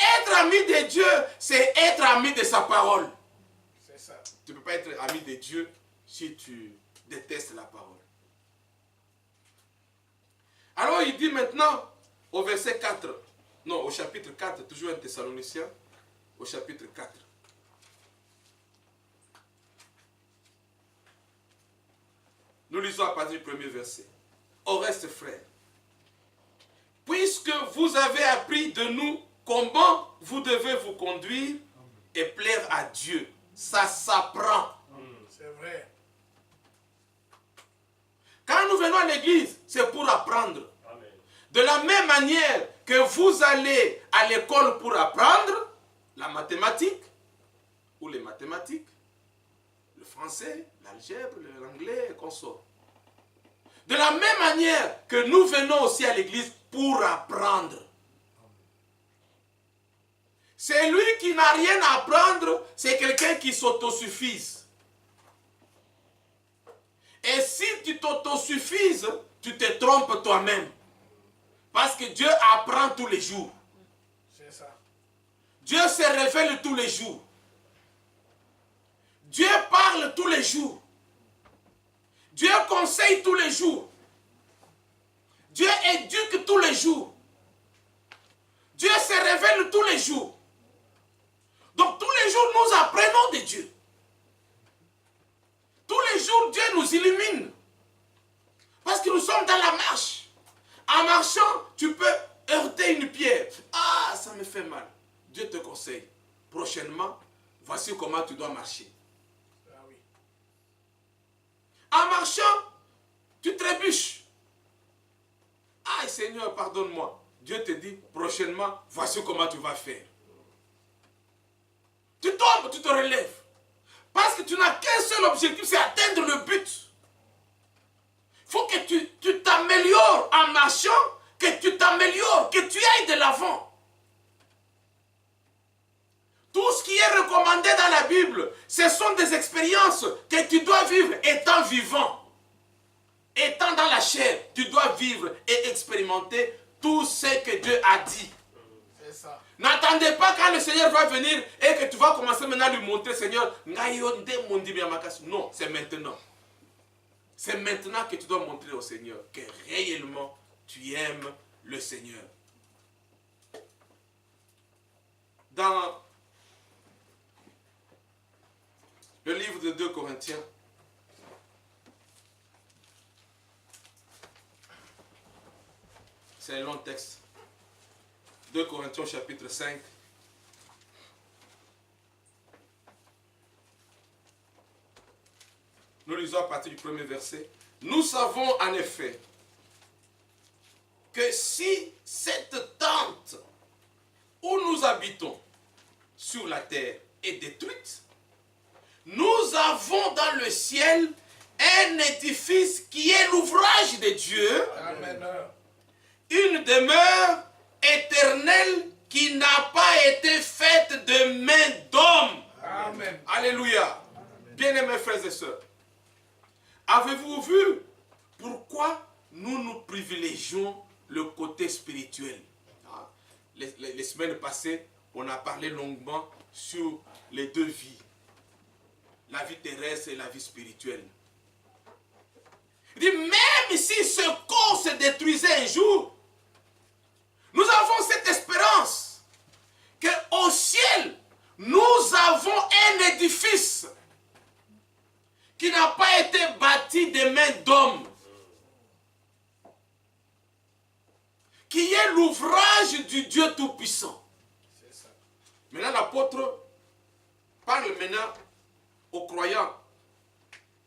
être ami de Dieu, c'est être ami de sa parole. C'est ça. Tu ne peux pas être ami de Dieu si tu détestes la parole. Alors il dit maintenant au verset 4, non au chapitre 4, toujours un Thessalonicien, au chapitre 4. Nous lisons à partir du premier verset. Au reste, frères, puisque vous avez appris de nous comment vous devez vous conduire et plaire à Dieu, ça s'apprend. C'est vrai. Quand nous venons à l'église, c'est pour apprendre. Amen. De la même manière que vous allez à l'école pour apprendre la mathématique, ou les mathématiques, le français, l'algèbre, l'anglais et consorts. De la même manière que nous venons aussi à l'église pour apprendre. Celui qui n'a rien à apprendre, c'est quelqu'un qui s'autosuffize. Et si tu t'autosuffises, tu te trompes toi-même. Parce que Dieu apprend tous les jours. C'est ça. Dieu se révèle tous les jours. Dieu parle tous les jours. Dieu conseille tous les jours. Dieu éduque tous les jours. Dieu se révèle tous les jours. Donc tous les jours, nous apprenons de Dieu. Tous les jours, Dieu nous illumine. Parce que nous sommes dans la marche. En marchant, tu peux heurter une pierre. Ah, ça me fait mal. Dieu te conseille. Prochainement, voici comment tu dois marcher. Ah oui. En marchant, tu trébuches. Ah, Seigneur, pardonne-moi. Dieu te dit, prochainement, voici comment tu vas faire. Tu tombes, tu te relèves. Parce que tu n'as qu'un seul objectif, c'est atteindre le but. Il faut que tu t'améliores en marchant, que tu t'améliores, que tu ailles de l'avant. Tout ce qui est recommandé dans la Bible, ce sont des expériences que tu dois vivre étant vivant. Étant dans la chair, tu dois vivre et expérimenter tout ce que Dieu a dit. C'est ça. N'attendez pas quand le Seigneur va venir et que tu vas commencer maintenant à lui montrer, Seigneur, non, c'est maintenant. C'est maintenant que tu dois montrer au Seigneur que réellement tu aimes le Seigneur. Dans le livre de 2 Corinthiens, c'est un long texte. 2 Corinthiens chapitre 5. Nous lisons à partir du premier verset. Nous savons en effet que si cette tente où nous habitons sur la terre est détruite, nous avons dans le ciel un édifice qui est l'ouvrage de Dieu. Amen. Une demeure éternelle qui n'a pas été faite de main d'homme. Amen. Alléluia. Bien-aimés frères et sœurs, avez-vous vu pourquoi nous privilégions le côté spirituel? Les semaines passées, on a parlé longuement sur les deux vies. La vie terrestre et la vie spirituelle. Il dit, même si ce corps se détruisait un jour, nous avons cette espérance qu'au ciel, nous avons un édifice qui n'a pas été bâti de mains d'hommes, qui est l'ouvrage du Dieu Tout-Puissant. Maintenant, l'apôtre parle maintenant aux croyants.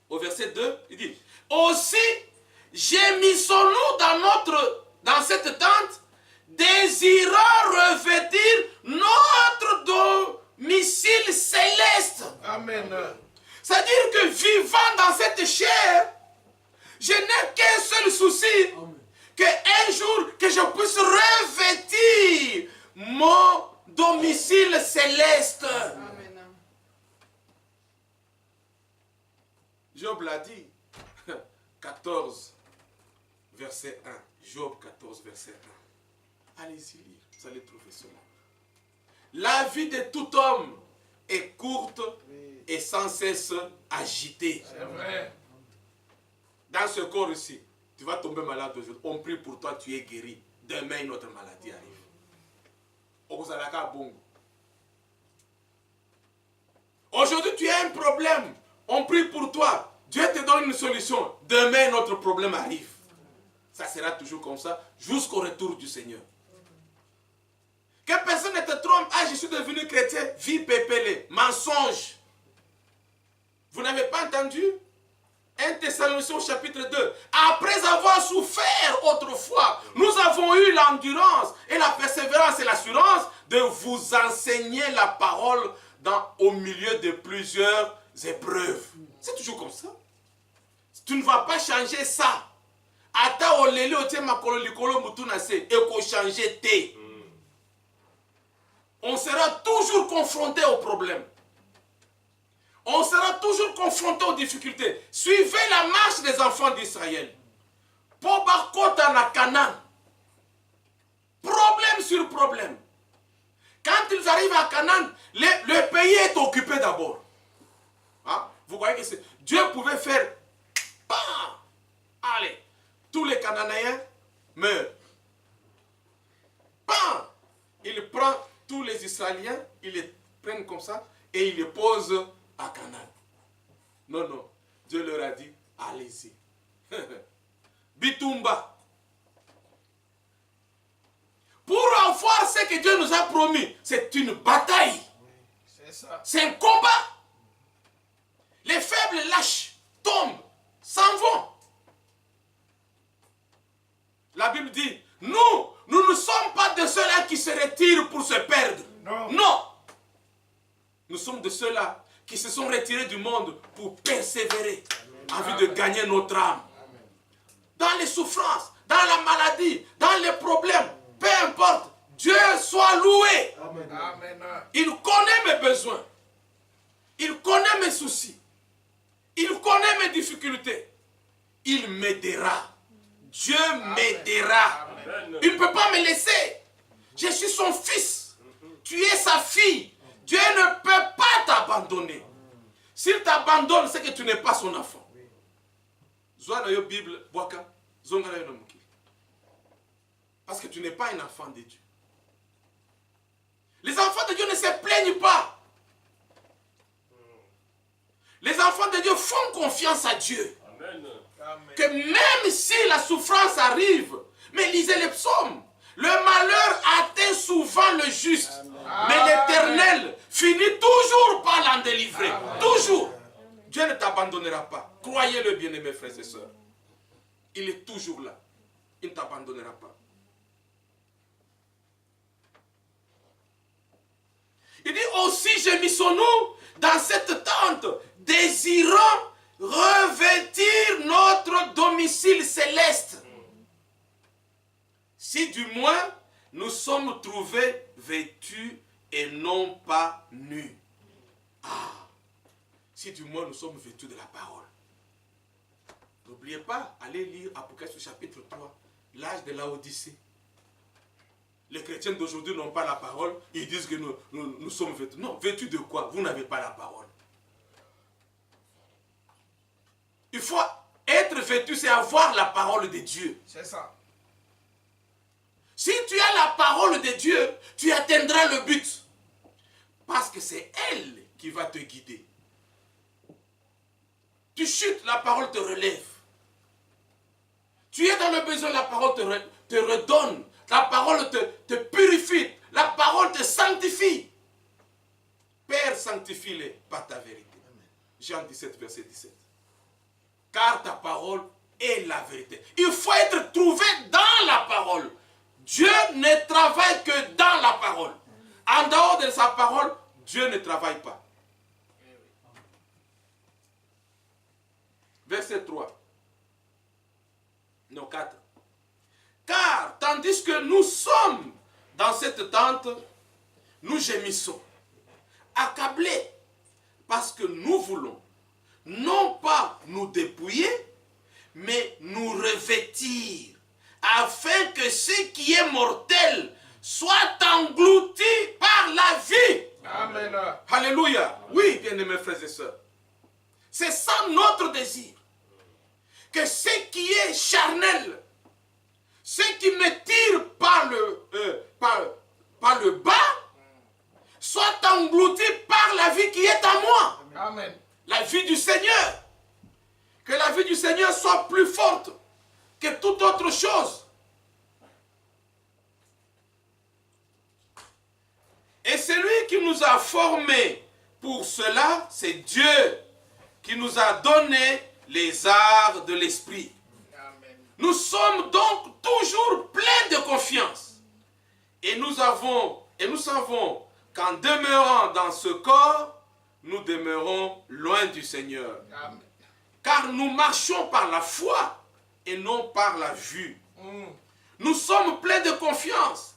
Au verset 2, il dit, aussi, gémissons-nous dans cette tente, désirant revêtir notre domicile céleste. Amen. C'est-à-dire que vivant dans cette chair, je n'ai qu'un seul souci, qu'un jour que je puisse revêtir mon domicile céleste. Amen. Job l'a dit, 14, verset 1. Job 14, verset 1. Allez-y lire, vous allez trouver cela. La vie de tout homme est courte et sans cesse agitée. C'est vrai. Dans ce corps ici, tu vas tomber malade aujourd'hui. On prie pour toi, tu es guéri. Demain, une autre maladie arrive. Aujourd'hui, tu as un problème. On prie pour toi. Dieu te donne une solution. Demain, notre problème arrive. Ça sera toujours comme ça jusqu'au retour du Seigneur. Que personne ne te trompe. Ah, je suis devenu chrétien. Vie pépélée. Mensonge. Vous n'avez pas entendu? 1 Thessaloniciens chapitre 2. Après avoir souffert autrefois, nous avons eu l'endurance et la persévérance et l'assurance de vous enseigner la parole au milieu de plusieurs épreuves. C'est toujours comme ça. Tu ne vas pas changer ça. Ata olele otie makolo likolo mutuna se eko changer te. On sera toujours confronté aux problèmes. On sera toujours confronté aux difficultés. Suivez la marche des enfants d'Israël. Pobakota na Canaan. Problème sur problème. Quand ils arrivent à Canaan, le pays est occupé d'abord. Hein? Vous voyez que Dieu pouvait faire... Bam! Allez, tous les Cananéens meurent. Bam! Il prend tous les Israéliens, ils les prennent comme ça et il les pose à Canaan. Non, non. Dieu leur a dit, allez-y. Bitumba. Pour avoir ce que Dieu nous a promis, c'est une bataille. C'est ça. C'est un combat. Les faibles lâchent, tombent, s'en vont. La Bible dit, nous ne sommes pas de ceux-là qui se retirent pour se perdre. Non. Non. Nous sommes de ceux-là qui se sont retirés du monde pour persévérer en vue de gagner notre âme. Dans les souffrances, dans la maladie, dans les problèmes, peu importe, Dieu soit loué. Amen. Amen. Il connaît mes besoins. Il connaît mes soucis. Il connaît mes difficultés. Il m'aidera. Dieu m'aidera. Il ne peut pas me laisser. Je suis son fils. Tu es sa fille. Dieu ne peut pas t'abandonner. S'il t'abandonne, c'est que tu n'es pas son enfant. Parce que tu n'es pas un enfant de Dieu. Les enfants de Dieu ne se plaignent pas. Les enfants de Dieu font confiance à Dieu. Amen. Que même si la souffrance arrive, mais lisez les psaumes. Le malheur atteint souvent le juste. Amen. Mais l'Éternel finit toujours par l'en délivrer. Amen. Toujours. Dieu ne t'abandonnera pas. Croyez-le, bien-aimés frères et sœurs. Il est toujours là. Il ne t'abandonnera pas. Il dit aussi, gémissons-nous dans cette tente, désirant revêtir notre domicile céleste. Si du moins nous sommes trouvés vêtus et non pas nus. Ah, si du moins nous sommes vêtus de la parole. N'oubliez pas, allez lire Apocalypse chapitre 3, l'âge de l'Odyssée. Les chrétiens d'aujourd'hui n'ont pas la parole, ils disent que nous sommes vêtus. Non, vêtus de quoi? Vous n'avez pas la parole. Il faut être vêtu, c'est avoir la parole de Dieu. C'est ça. Si tu as la parole de Dieu, tu atteindras le but. Parce que c'est elle qui va te guider. Tu chutes, la parole te relève. Tu es dans le besoin, la parole te redonne. La parole te purifie. La parole te sanctifie. Père, sanctifie-les par ta vérité. Jean 17, verset 17. Car ta parole est la vérité. Il faut être trouvé dans la parole. Dieu ne travaille que dans la parole. En dehors de sa parole, Dieu ne travaille pas. Verset 3. Non, 4. Car, tandis que nous sommes dans cette tente, nous gémissons, accablés, parce que nous voulons non pas nous dépouiller, mais nous revêtir, afin que ce qui est mortel soit englouti par la Alléluia. Oui, bien-aimés frères et sœurs. C'est ça notre désir. Que ce qui est charnel, ce qui me tire par le bas, soit englouti par la vie qui est en moi. Amen. La vie du Seigneur. Que la vie du Seigneur soit plus forte que toute autre chose. Et celui qui nous a formés pour cela, c'est Dieu qui nous a donné les arts de l'esprit. Amen. Nous sommes donc toujours pleins de confiance. Et nous savons qu'en demeurant dans ce corps, nous demeurons loin du Seigneur. Amen. Car nous marchons par la foi et non par la vue. Nous sommes pleins de confiance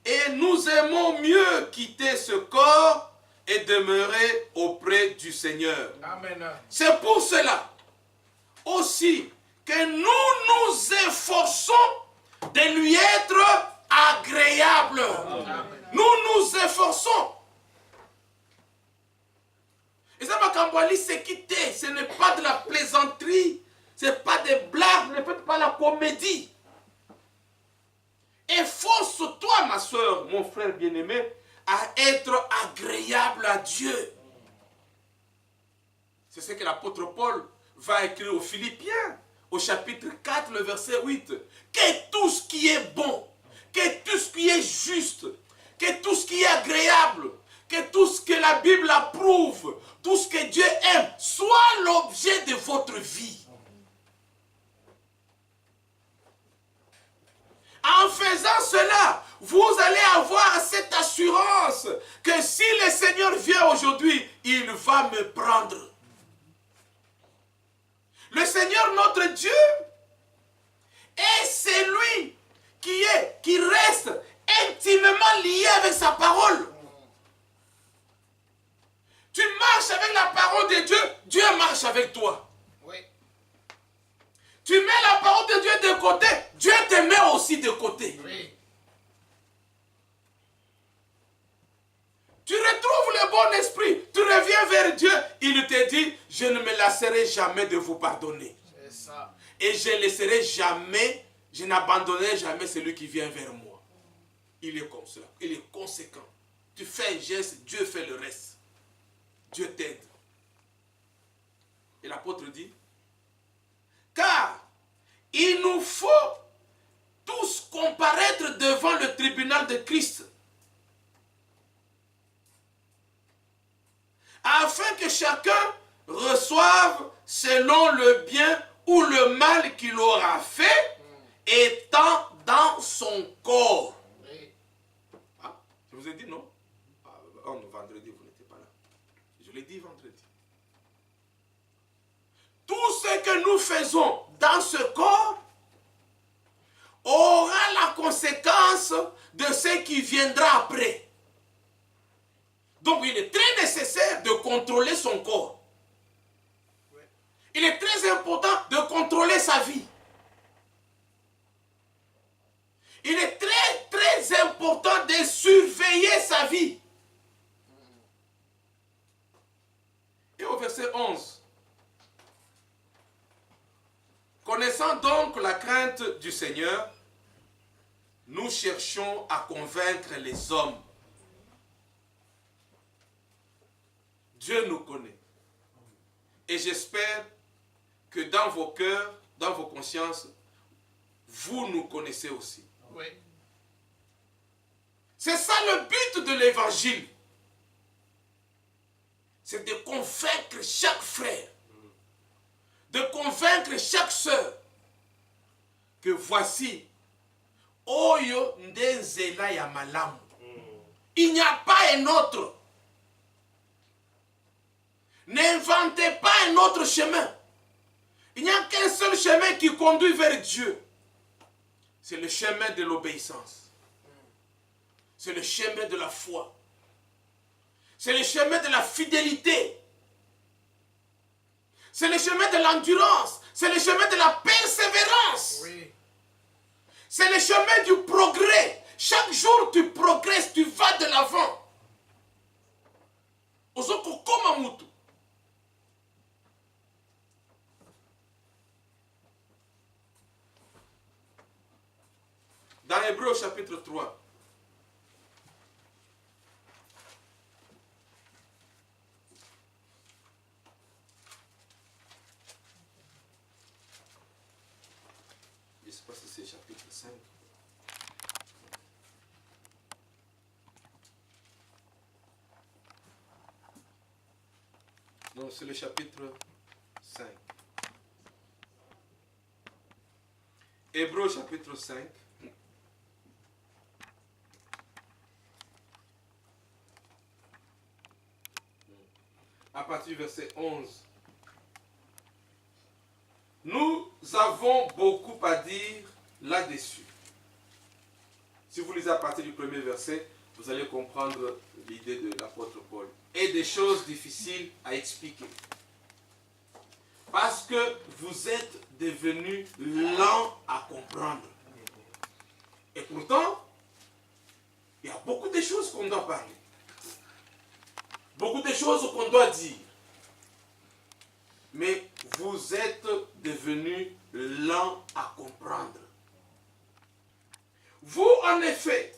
et nous aimons mieux quitter ce corps et demeurer auprès du Seigneur. Amen. C'est pour cela aussi que nous nous efforçons de lui être agréable. Nous nous efforçons. Et ça va qu'Ambouali s'est quitté. Ce n'est pas de la plaisanterie. Ce n'est pas des blagues. Ne faites pas la comédie. Efforce-toi, ma soeur, mon frère bien-aimé, à être agréable à Dieu. C'est ce que l'apôtre Paul va écrire aux Philippiens, au chapitre 4, le verset 8. Que tout ce qui est bon, que tout ce qui est juste, que tout ce qui est agréable, que tout ce que la Bible approuve, tout ce que Dieu aime, soit l'objet de votre vie. En faisant cela, vous allez avoir cette assurance que si le Seigneur vient aujourd'hui, il va me prendre. Le Seigneur notre Dieu est celui qui reste intimement lié avec sa parole. Tu marches avec la parole de Dieu, Dieu marche avec toi. Oui. Tu mets la parole de Dieu de côté, Dieu te met aussi de côté. Oui. Tu retrouves le bon esprit, tu reviens vers Dieu, il te dit, je ne me lasserai jamais de vous pardonner. C'est ça. Et je ne laisserai jamais, je n'abandonnerai jamais celui qui vient vers moi. Il est comme cela, il est conséquent. Tu fais un geste, Dieu fait le reste. Dieu t'aide. Et l'apôtre dit, car il nous faut tous comparaître devant le tribunal de Christ, afin que chacun reçoive selon le bien ou le mal qu'il aura fait, étant dans son corps. Oui. Ah, je vous ai dit non? Vendredi, vous n'étiez pas là. Je l'ai dit vendredi. Tout ce que nous faisons dans ce corps aura la conséquence de ce qui viendra après. Donc il est très nécessaire de contrôler son corps. Il est très important de contrôler sa vie. Il est très très important de surveiller sa vie. Et au verset 11. Connaissant donc la crainte du Seigneur, nous cherchons à convaincre les hommes. Dieu nous connaît. Et j'espère que dans vos cœurs, dans vos consciences, vous nous connaissez aussi. Oui. C'est ça le but de l'évangile. C'est de convaincre chaque frère, de convaincre chaque sœur que voici, Oyo ndenzela ya malamu. Il n'y a pas un autre. N'inventez pas un autre chemin. Il n'y a qu'un seul chemin qui conduit vers Dieu. C'est le chemin de l'obéissance. C'est le chemin de la foi. C'est le chemin de la fidélité. C'est le chemin de l'endurance. C'est le chemin de la persévérance. Oui. C'est le chemin du progrès. Chaque jour tu progresses, tu vas de l'avant. Dans Hébreux chapitre 3. Je ne sais pas si c'est chapitre 5. Non, c'est le chapitre 5. Hébreux chapitre 5. À partir du verset 11. Nous avons beaucoup à dire là-dessus. Si vous lisez à partir du premier verset, vous allez comprendre l'idée de l'apôtre Paul. Et des choses difficiles à expliquer. Parce que vous êtes devenus lents à comprendre. Et pourtant, il y a beaucoup de choses qu'on doit parler. Beaucoup de choses qu'on doit dire. Mais vous êtes devenus lents à comprendre. Vous, en effet,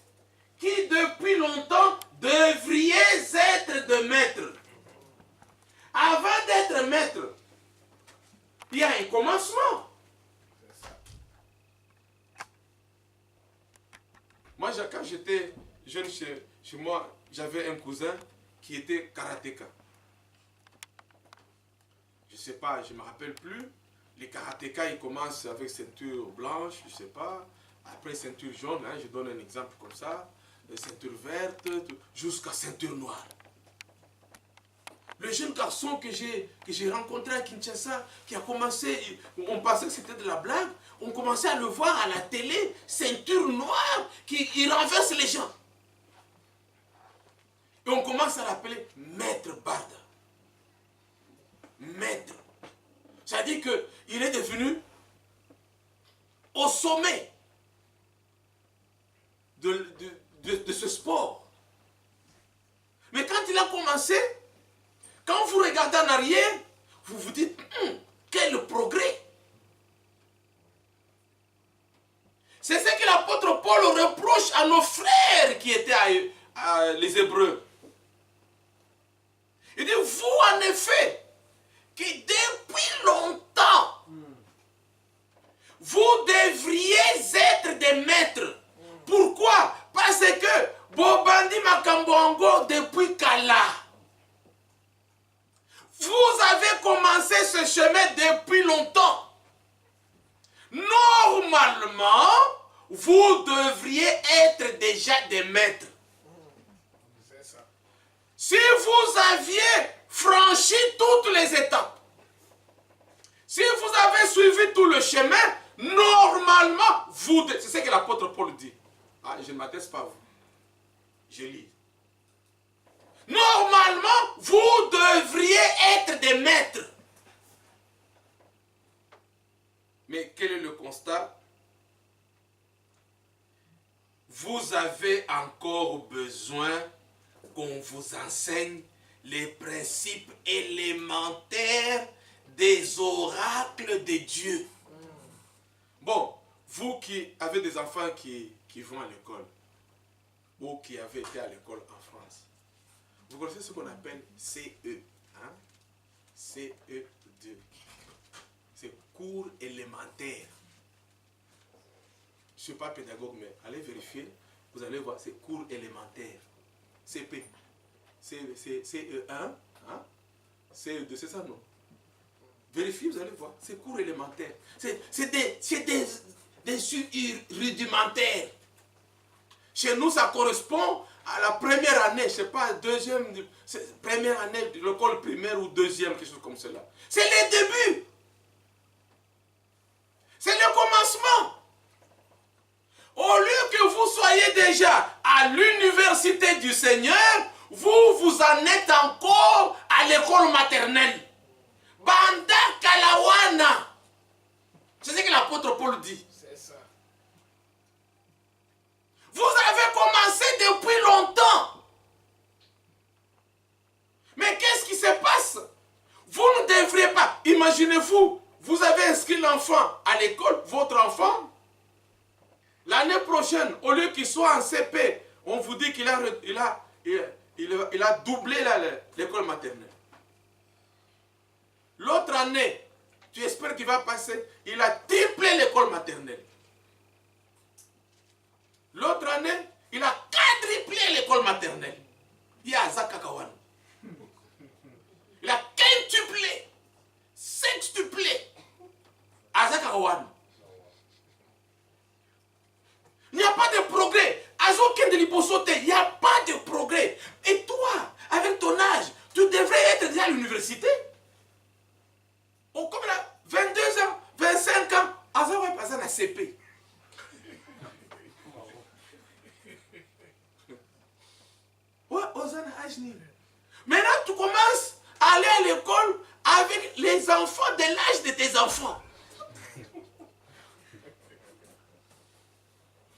qui depuis longtemps devriez être de maître. Avant d'être maître, il y a un commencement. Moi, quand j'étais jeune chez moi, j'avais un cousin qui était karatéka. Je ne sais pas, je ne me rappelle plus. Les karatékas, ils commencent avec ceinture blanche, je ne sais pas. Après ceinture jaune, je donne un exemple comme ça. Ceinture verte, jusqu'à ceinture noire. Le jeune garçon que j'ai rencontré à Kinshasa, qui a commencé, on pensait que c'était de la blague, on commençait à le voir à la télé, ceinture noire, il renverse les gens. Et on commence à l'appeler Maître Barda. Maître. C'est-à-dire qu'il est devenu au sommet de ce sport. Mais quand il a commencé, quand vous regardez en arrière, vous vous dites, quel progrès! C'est ce que l'apôtre Paul reproche à nos frères qui étaient les Hébreux. Il dit, vous en effet, qui depuis longtemps, vous devriez être des maîtres. Pourquoi? Parce que Bobandi Makambongo depuis Kala. Vous avez commencé ce chemin depuis longtemps. Normalement, vous devriez être déjà des maîtres. Si vous aviez franchi toutes les étapes, si vous avez suivi tout le chemin, normalement, vous... C'est ce que l'apôtre Paul dit. Ah, je ne m'adresse pas à vous. Je lis. Normalement, vous devriez être des maîtres. Mais quel est le constat? Vous avez encore besoin qu'on vous enseigne les principes élémentaires des oracles de Dieu. Bon, vous qui avez des enfants qui vont à l'école, ou qui avez été à l'école en France, vous connaissez ce qu'on appelle CE, hein? CE2. C'est cours élémentaire. Je ne suis pas pédagogue, mais allez vérifier, vous allez voir, c'est cours élémentaire. CP. CE1, hein? CE2, c'est ça, non? Vérifiez, vous allez voir, c'est cours élémentaire. C'est des rudimentaires. Chez nous, ça correspond à la première année, je ne sais pas, première année de l'école primaire ou deuxième, quelque chose comme cela. C'est le début. C'est le commencement. Au lieu que vous soyez déjà à l'université du Seigneur, vous en êtes encore à l'école maternelle. Banda Kalawana. C'est ce que l'apôtre Paul dit. C'est ça. Vous avez commencé depuis longtemps. Mais qu'est-ce qui se passe? Vous ne devriez pas. Imaginez-vous, vous avez inscrit l'enfant à l'école, votre enfant. L'année prochaine, au lieu qu'il soit en CP, on vous dit qu'il a doublé l'école maternelle. L'autre année, tu espères qu'il va passer, il a triplé l'école maternelle. L'autre année, il a quadruplé l'école maternelle. Il y a Zakakawan. Il a quintuplé, sextuplé Azakawan. Il n'y a pas de progrès. Azoken de l'hyposote, il n'y a pas de progrès. Et toi, avec ton âge, tu devrais être déjà à l'université. Comme là, 22 ans, 25 ans, Azo va passer à la CP. Ouais, Ozana Ajni. Maintenant, tu commences à aller à l'école avec les enfants de l'âge de tes enfants.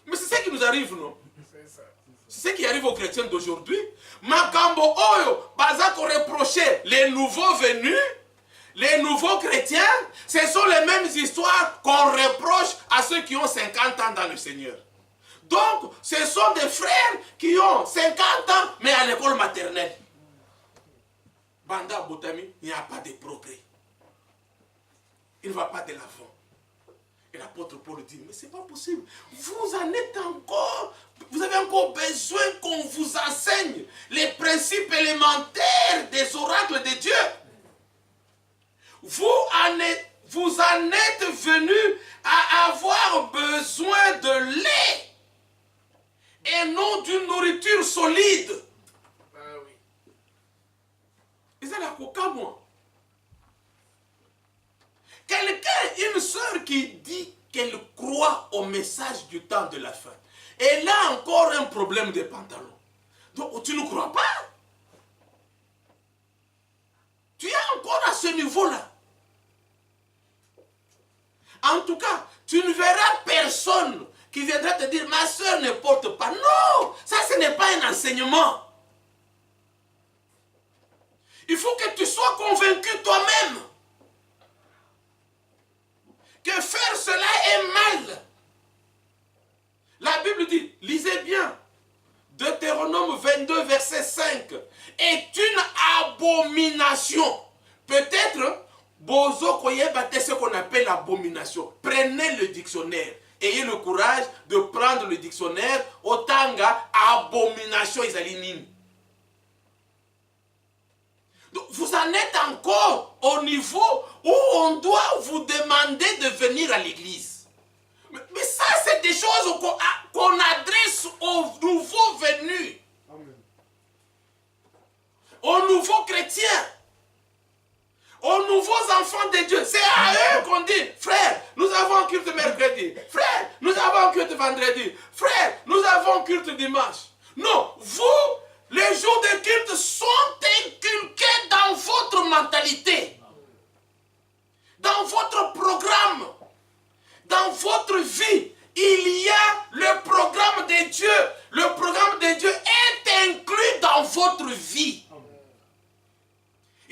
Mais c'est ça qui nous arrive, non? C'est ce qui arrive aux chrétiens d'aujourd'hui. Makambo Oyo, Bazako reprochait les nouveaux venus, les nouveaux chrétiens, ce sont les mêmes histoires qu'on reproche à ceux qui ont 50 ans dans le Seigneur. Donc, ce sont des frères qui ont 50 ans, mais à l'école maternelle. Banda Botami, il n'y a pas de progrès. Il ne va pas de l'avant. Et l'apôtre Paul dit, mais ce n'est pas possible. Vous en êtes encore, vous avez encore besoin qu'on vous enseigne les principes élémentaires des oracles de Dieu. Vous en êtes venus à avoir besoin de lait et non d'une nourriture solide. Ah oui. Et ça, la coca, moi. Quelqu'un, une sœur qui dit qu'elle croit au message du temps de la fin, elle a encore un problème de pantalon. Donc, tu ne crois pas? Tu es encore à ce niveau-là. En tout cas, tu ne verras personne qui viendra te dire, ma sœur ne porte pas. Non, ça ce n'est pas un enseignement. Il faut que tu sois convaincu toi-même que faire cela est mal. La Bible dit, lisez bien, Deutéronome 22, verset 5, est une abomination. Peut-être, Bozo Koyeba, c'est ce qu'on appelle l'abomination. Prenez le dictionnaire. Ayez le courage de prendre le dictionnaire. Otanga, abomination, isalinine. Donc, vous en êtes encore au niveau où on doit vous demander de venir à l'église. Mais ça, c'est des choses qu'on adresse aux nouveaux venus. Amen. Aux nouveaux chrétiens. Aux nouveaux enfants de Dieu. C'est à eux qu'on dit, frère, nous avons un culte mercredi. Frère, nous avons un culte vendredi. Frère, nous avons un culte dimanche. Non, vous, les jours de culte sont inculqués dans votre mentalité, dans votre programme, dans votre vie. Il y a le programme de Dieu. Le programme de Dieu est inclus dans votre vie.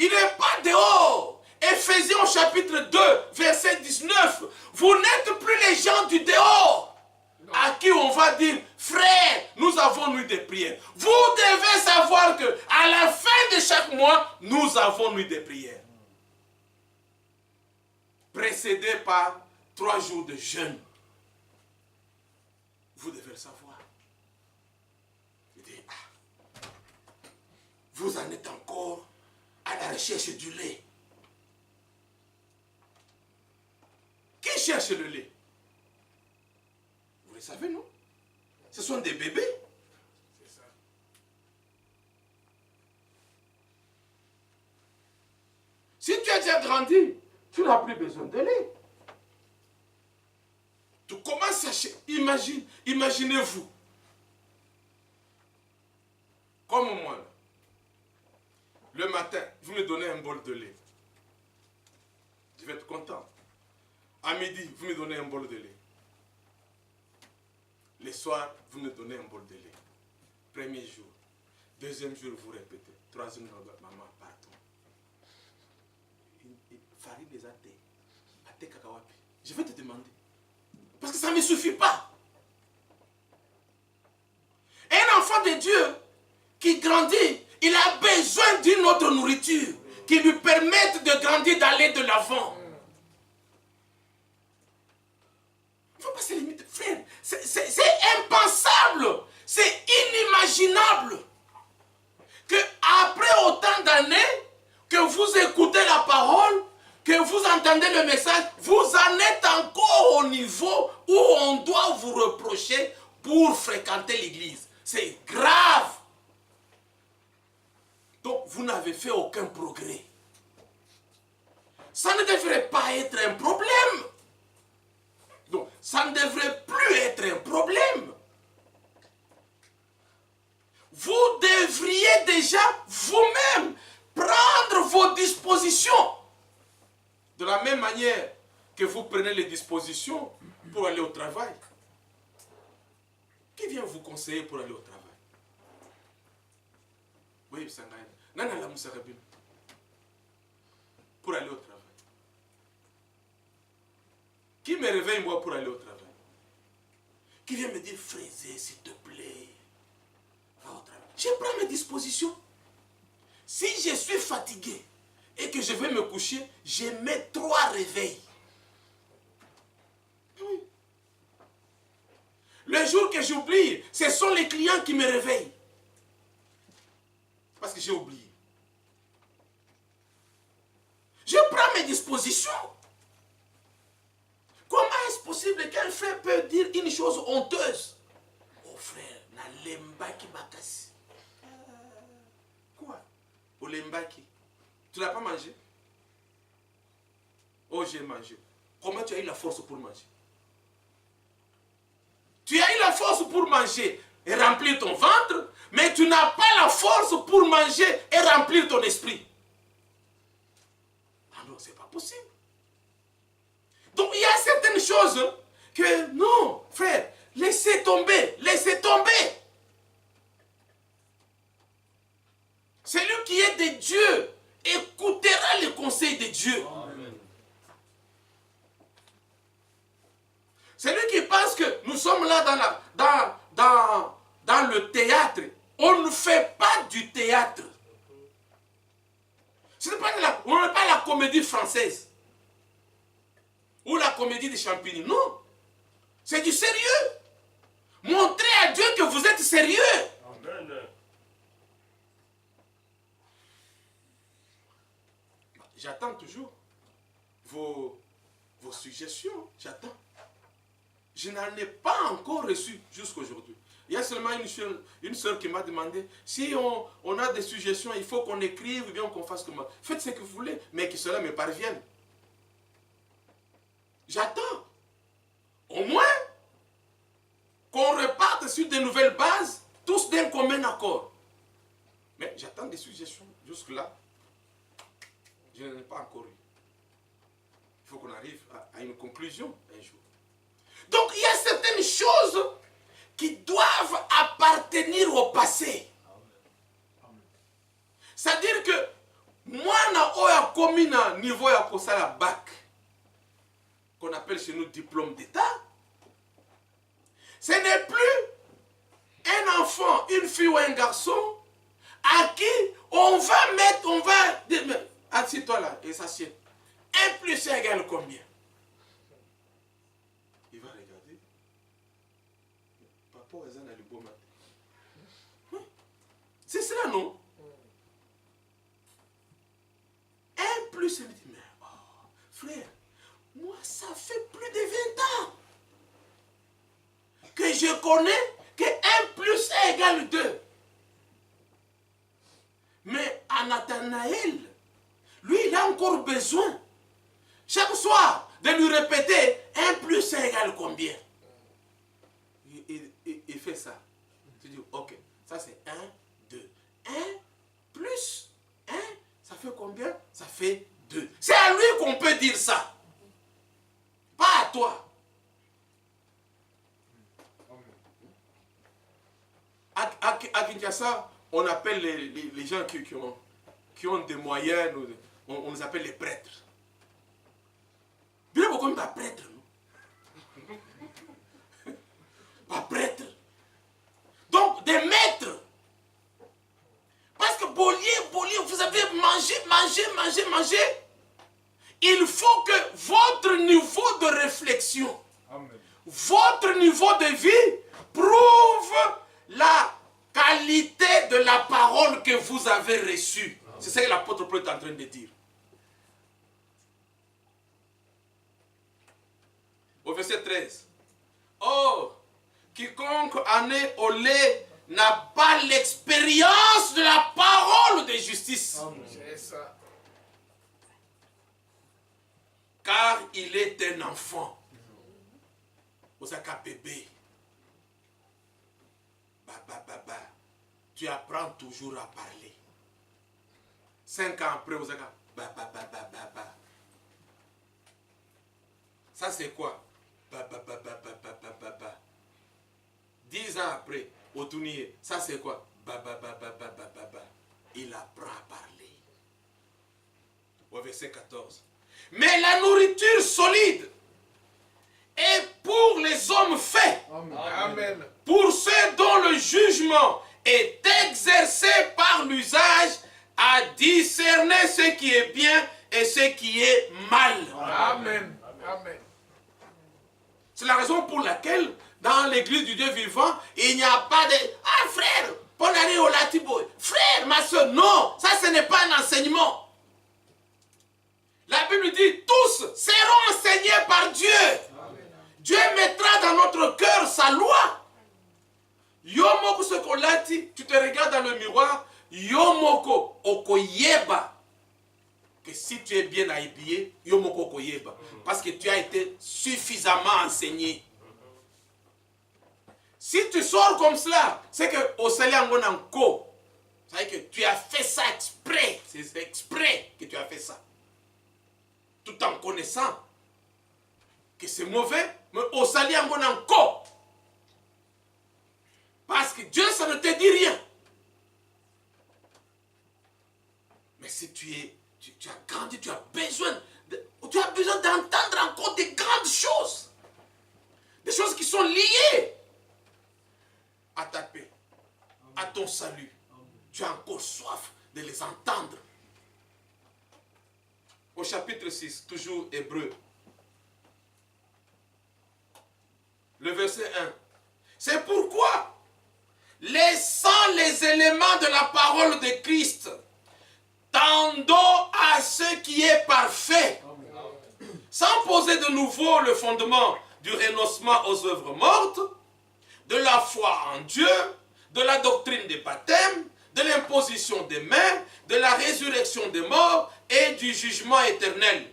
Il n'est pas dehors. Éphésiens chapitre 2, verset 19. Vous n'êtes plus les gens du dehors. À qui on va dire, frère, nous avons nuit de prière. Vous devez savoir que à la fin de chaque mois, nous avons nuit de prière. Précédé par 3 jours de jeûne. Vous devez le savoir. Vous en êtes encore à la recherche du lait. Qui cherche le lait? Vous le savez, non? Ce sont des bébés. C'est ça. Si tu as déjà grandi, tu n'as plus besoin de lait. Tu commences à chercher. Imaginez-vous. Comme moi, là. Le matin, vous me donnez un bol de lait. Je vais être content. À midi, vous me donnez un bol de lait. Le soir, vous me donnez un bol de lait. Premier jour. Deuxième jour, vous répétez. Troisième jour, maman, pardon. Farine des athées. Athée kakawapi. Je vais te demander. Parce que ça ne me suffit pas. enfant de Dieu qui grandit, il a besoin d'une autre nourriture qui lui permette de grandir, d'aller de l'avant. Il ne faut pas se limiter, frère. C'est impensable, c'est inimaginable qu'après autant d'années que vous écoutez la parole, que vous entendez le message, vous en êtes encore au niveau où on doit vous reprocher pour fréquenter l'église. C'est grave. Donc, vous n'avez fait aucun progrès. Ça ne devrait pas être un problème. Donc, ça ne devrait plus être un problème. Vous devriez déjà vous-même prendre vos dispositions. De la même manière que vous prenez les dispositions pour aller au travail. Qui vient vous conseiller pour aller au travail? Oui, ça n'a rien. Pour aller au travail. Qui me réveille moi pour aller au travail? Qui vient me dire, frère, s'il te plaît, va au travail. Je prends mes dispositions. Si je suis fatigué et que je vais me coucher, je mets 3 réveils. Oui. Le jour que j'oublie, ce sont les clients qui me réveillent. Parce que j'ai oublié. Je prends mes dispositions. Comment est-ce possible qu'un frère peut dire une chose honteuse? Oh frère, na lembaki bakasi. Quoi? Au lembaki. Tu n'as pas mangé? Oh, j'ai mangé. Comment tu as eu la force pour manger? Tu as eu la force pour manger et remplir ton ventre, mais tu n'as pas la force pour manger et remplir ton esprit. Ah non, c'est pas possible. Donc il y a certaines choses que, non, frère, laissez tomber, laissez tomber. Celui qui est de Dieu écoutera les conseils de Dieu. Amen. Celui qui pense que nous sommes là dans le théâtre, on ne fait pas du théâtre. Ce n'est pas on n'est pas la comédie française ou la comédie de Champigny. Non, c'est du sérieux. Montrez à Dieu que vous êtes sérieux. Amen. J'attends toujours vos suggestions. J'attends. Je n'en ai pas encore reçu jusqu'à aujourd'hui. Il y a seulement une soeur qui m'a demandé si on a des suggestions, il faut qu'on écrive ou bien qu'on fasse comment. Faites ce que vous voulez, mais que cela me parvienne. J'attends. Au moins, qu'on reparte sur de nouvelles bases, tous d'un commun accord. Mais j'attends des suggestions. Jusque-là, je n'en ai pas encore eu. Il faut qu'on arrive à une conclusion un jour. Donc, il y a certaines choses qui doivent appartenir au passé. C'est-à-dire que moi, je commis à niveau de la bac, qu'on appelle chez nous diplôme d'État. Ce n'est plus un enfant, une fille ou un garçon à qui on va dire, assieds-toi là et s'assied. 1 plus 1 égale combien? Il va regarder. Papa, on a le beau matin. C'est cela, non? 1 plus 1, il dit, mais oh, frère, moi, ça fait plus de 20 ans que je connais que 1 plus 1 égale 2. Mais à Nathanaël, lui, il a encore besoin, chaque soir, de lui répéter 1 plus 1 égale combien? Il fait ça. Tu dis, ok, ça c'est 1, 2. 1 plus 1, ça fait combien? Ça fait 2. C'est à lui qu'on peut dire ça. Pas à toi. À Kinshasa, on appelle les gens qui ont des moyens, on les appelle les prêtres. Bien beaucoup pas prêtre, non? Pas prêtre. Donc, des maîtres. Parce que Bollier, vous avez mangé. Il faut que votre niveau de réflexion, Amen. votre niveau de vie prouve la qualité de la parole que vous avez reçue. C'est ça que l'apôtre Paul est en train de dire. Au verset 13. Oh, quiconque en est au lait n'a pas l'expérience de la parole de justice. C'est ça. Car il est un enfant. Vous avez qu'un bébé. Tu apprends toujours à parler. 5 ans après, vous avez Ça c'est quoi? 10 ans après, au tournier, ça c'est quoi? Il apprend à parler. Au verset 14. Mais la nourriture solide est pour les hommes faits. Amen. Pour ceux dont le jugement est exercé par l'usage à discerner ce qui est bien et ce qui est mal. Amen. Amen. C'est la raison pour laquelle dans l'église du Dieu vivant, il n'y a pas de « Ah frère, bon aller au latibo. Frère, ma soeur, non, ça ce n'est pas un enseignement. La Bible dit, tous seront enseignés par Dieu. Amen. Dieu mettra dans notre cœur sa loi. Yomoko sokolati, tu te regardes dans le miroir, Yomoko okoyeba. Que si tu es bien habillé, Yomoko okoyeba. Parce que tu as été suffisamment enseigné. Si tu sors comme cela, c'est que au Saliangonanko, c'est que tu as fait ça exprès. C'est exprès que tu as fait ça. Tout en connaissant que c'est mauvais, mais au Saliangonanko. Parce que Dieu, ça ne te dit rien. Mais si tu as grandi, tu as besoin d'entendre encore des grandes choses. Des choses qui sont liées à ta paix, à ton salut. Tu as encore soif de les entendre. Au chapitre 6, toujours Hébreu. Le verset 1. C'est pourquoi, laissant les éléments de la parole de Christ, tendons à ce qui est parfait, sans poser de nouveau le fondement du renoncement aux œuvres mortes, de la foi en Dieu, de la doctrine des baptêmes, de l'imposition des mains, de la résurrection des morts et du jugement éternel.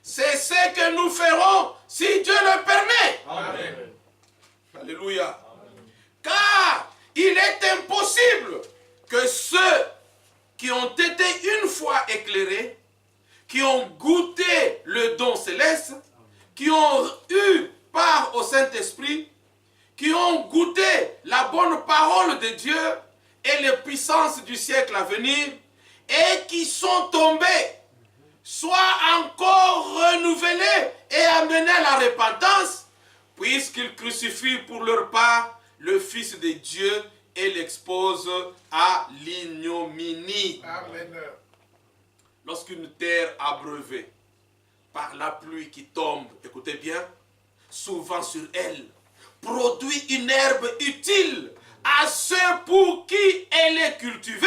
C'est ce que nous ferons si Dieu le permet. Amen. Alléluia. Amen. Car il est impossible que ceux qui ont été une fois éclairés, qui ont goûté le don céleste, qui ont eu part au Saint-Esprit, qui ont goûté la bonne parole de Dieu et les puissances du siècle à venir, et qui sont tombés, soient encore renouvelés et amenés à la repentance, puisqu'ils crucifient pour leur part le Fils de Dieu et l'exposent à l'ignominie. Amen. Lorsqu'une terre abreuvée par la pluie qui tombe, écoutez bien, souvent sur elle, produit une herbe utile à ceux pour qui elle est cultivée,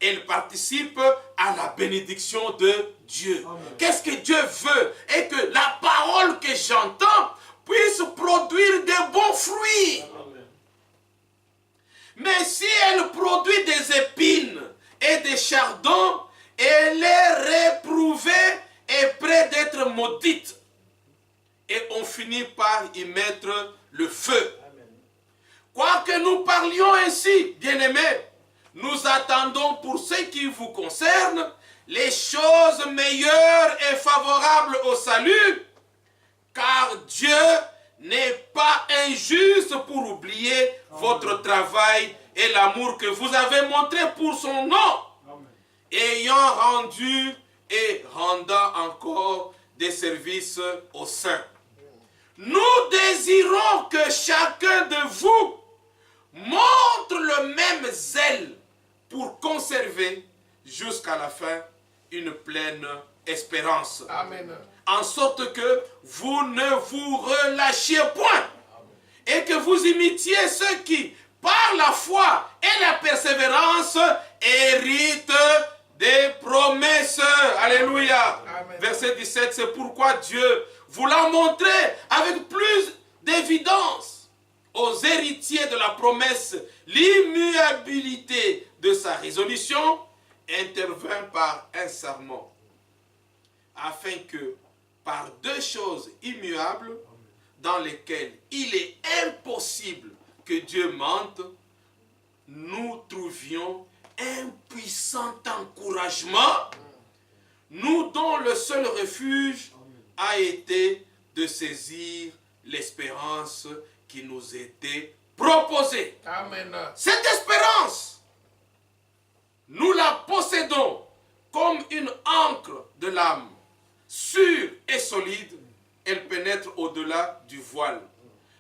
elle participe à la bénédiction de Dieu. Qu'est-ce que Dieu veut? Et que la parole que j'entends puisse produire de bons fruits. Amen. Mais si elle produit des épines et des chardons, elle est réprouvée et près d'être maudite. Et on finit par y mettre le feu. Quoique nous parlions ainsi, bien-aimés, nous attendons pour ce qui vous concerne les choses meilleures et favorables au salut, car Dieu n'est pas injuste pour oublier votre travail et l'amour que vous avez montré pour son nom, ayant rendu et rendant encore des services aux saints. Nous désirons que chacun de vous montre le même zèle pour conserver jusqu'à la fin une pleine espérance. Amen. En sorte que vous ne vous relâchiez point et que vous imitiez ceux qui, par la foi et la persévérance, héritent des promesses. Alléluia. Amen. Verset 17, c'est pourquoi Dieu vous l'a montré avec plus d'évidence aux héritiers de la promesse. L'immuabilité de sa résolution intervint par un serment, afin que, par deux choses immuables, dans lesquelles il est impossible que Dieu mente, nous trouvions un puissant encouragement, nous dont le seul refuge a été de saisir l'espérance qui nous était proposée. Amen. Cette espérance, nous la possédons comme une ancre de l'âme, sûre et solide. Elle pénètre au-delà du voile.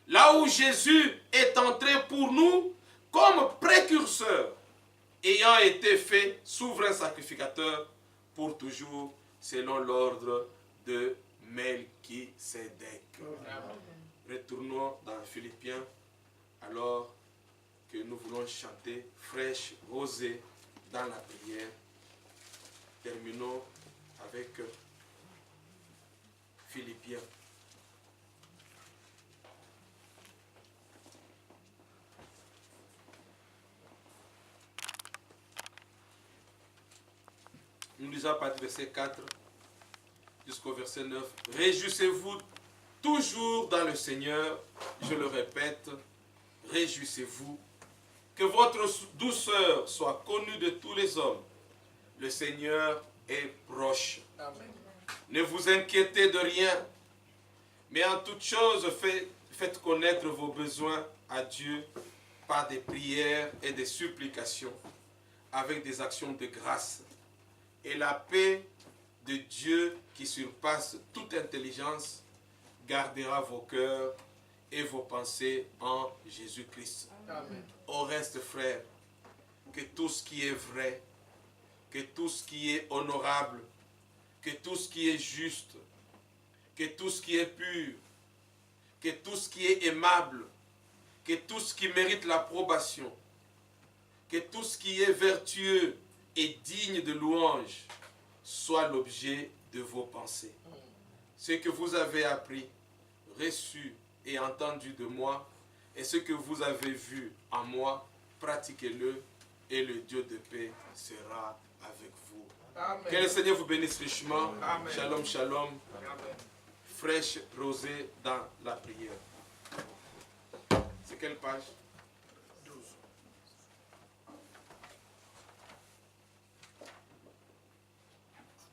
Là où Jésus est entré pour nous comme précurseur, ayant été fait souverain sacrificateur pour toujours, selon l'ordre de Melchisédek. Retournons dans Philippiens, alors que nous voulons chanter fraîche rosée dans la prière. Terminons avec Philippiens. Nous lisons à partir du verset 4 jusqu'au verset 9. Réjouissez-vous toujours dans le Seigneur, je le répète, réjouissez-vous. Que votre douceur soit connue de tous les hommes. Le Seigneur est proche. Amen. Ne vous inquiétez de rien, mais en toute chose, faites connaître vos besoins à Dieu par des prières et des supplications, avec des actions de grâce. Et la paix de Dieu qui surpasse toute intelligence gardera vos cœurs et vos pensées en Jésus-Christ. Amen. Au reste, frères, que tout ce qui est vrai, que tout ce qui est honorable, que tout ce qui est juste, que tout ce qui est pur, que tout ce qui est aimable, que tout ce qui mérite l'approbation, que tout ce qui est vertueux et digne de louange soit l'objet de vos pensées. Ce que vous avez appris, reçu et entendu de moi, et ce que vous avez vu en moi, pratiquez-le, et le Dieu de paix sera avec vous. Amen. Que le Seigneur vous bénisse richement. Amen. Shalom, shalom. Amen. Fraîche rosée dans la prière. C'est quelle page? 12.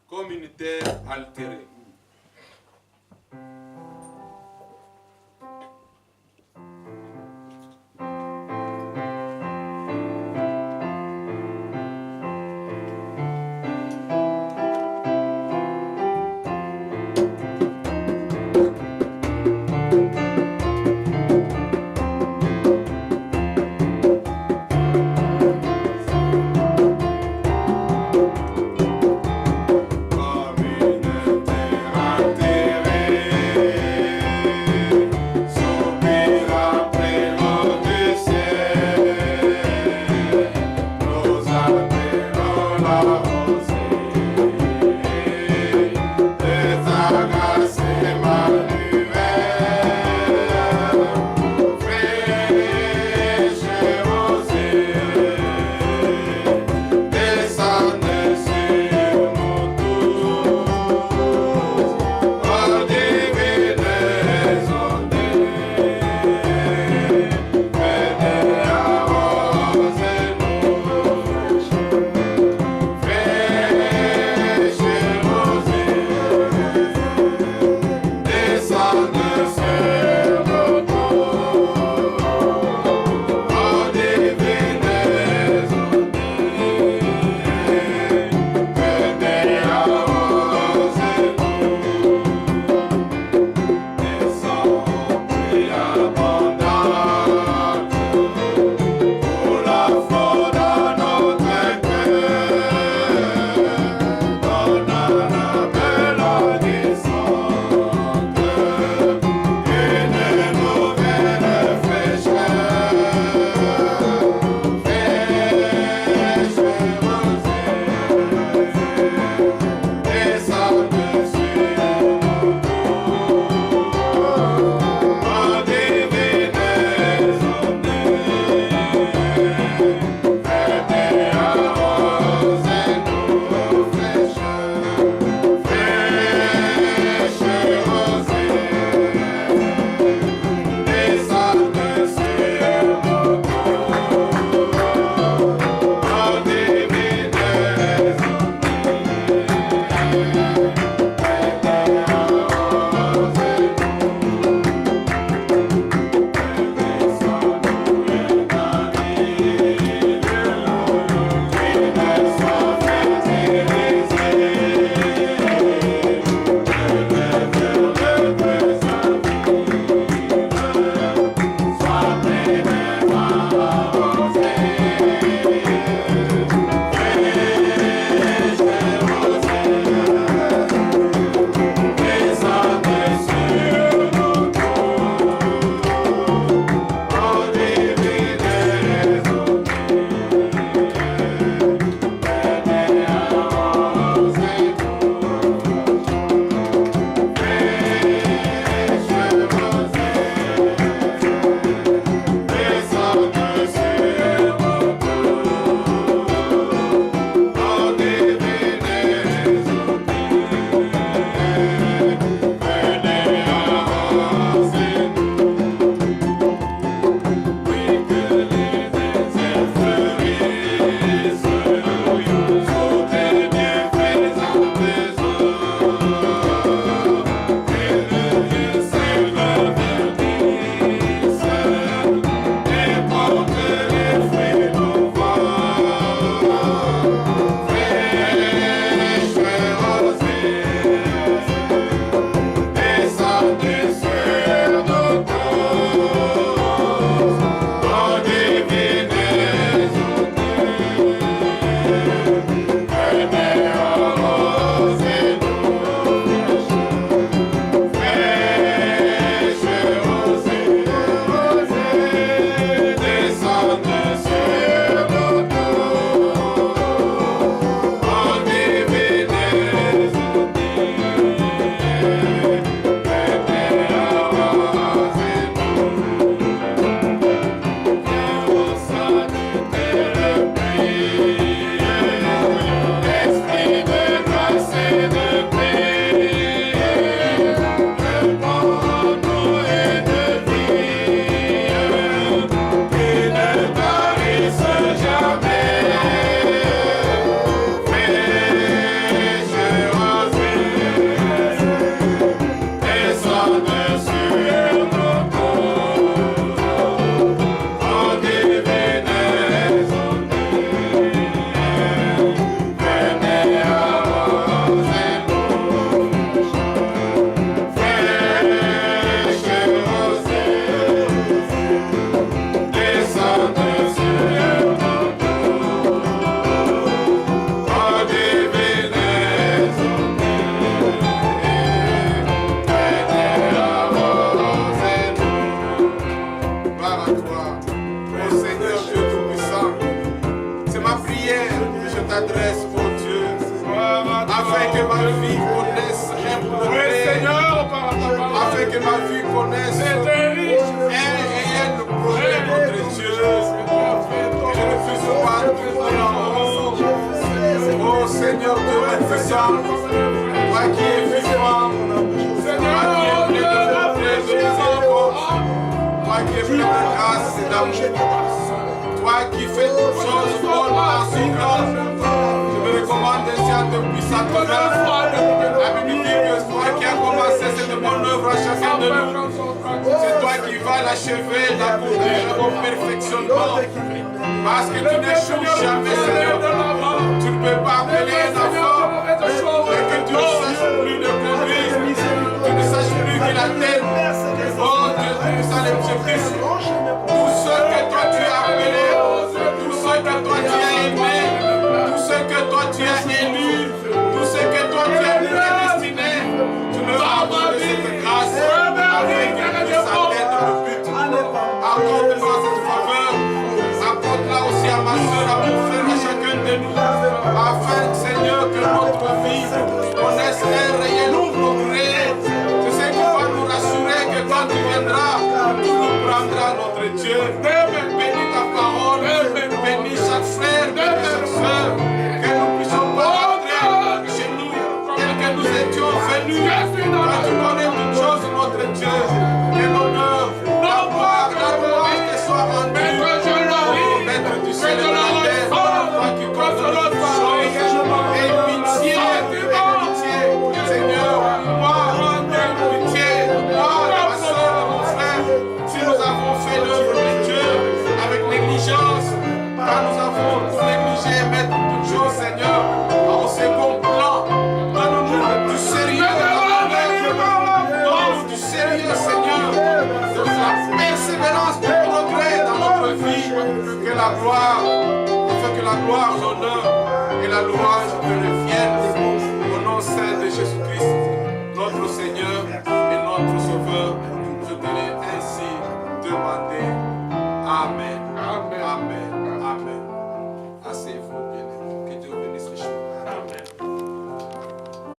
Communautaire altérée. Communauté t'adresse, mon Dieu, afin que ma vie connaisse un progrès, afin que ma vie connaisse un réel progrès, notre Dieu, que je ne puisse pas tourner en rond. Oh Seigneur Dieu puissant, toi qui es vivant, toi qui es plein de bonté, de miséricorde, toi qui es plein de grâce et d'amour, toi qui fais toutes choses bonnes à son cœur, je me recommande ainsi à te puissante œuvre. La Bible dit que toi qui as commencé cette bonne œuvre à chacun de nous, c'est toi qui vas l'achever, la conduire au perfectionnement. Parce que tu n'échoues jamais, Seigneur. Tu ne peux pas appeler un enfant et que tu ne saches plus de conduire, tu ne saches plus qu'il atteigne. Oh Dieu, c'est ça l'objectif. Tous ceux que toi tu as appelés, tous ceux que toi tu as aimés, tous ceux que toi tu as élus, tous ceux que toi tu as prédestinés, tu leur as donné cette grâce afin qu'ils puissent atteindre le but. Accorde-moi cette faveur. Accorde-la aussi à ma soeur, à mon frère, à chacun de nous, afin, Seigneur, que notre vie connaisse un réel progrès. C'est ce qui va nous rassurer que quand tu viendras, tu nous prendras, notre Dieu. Bénis ta parole, bénis chaque frère, bénis chaque soeur, que nous puissions pas rentrer chez nous, tel que nous étions venus. Toi, tu connais toutes choses, notre Dieu. Que l'honneur, la gloire te soit rendue. Maître du ciel et de la terre, toi qui connais toutes choses, et pitié, Seigneur, moi, pitié, moi, ma soeur, mon frère, si nous avons fait l'œuvre de Dieu avec négligence, car nous avons négligé et mettre toutes choses, Seigneur, en second plan, donne-nous du sérieux dans la donne-nous du sérieux, Seigneur, de la persévérance, du progrès dans notre vie, que la gloire, afin que la gloire, l'honneur et la louange te reviennent au nom saint de Jésus-Christ, notre Seigneur et notre Sauveur. Je te l'ai ainsi demandé. Amen.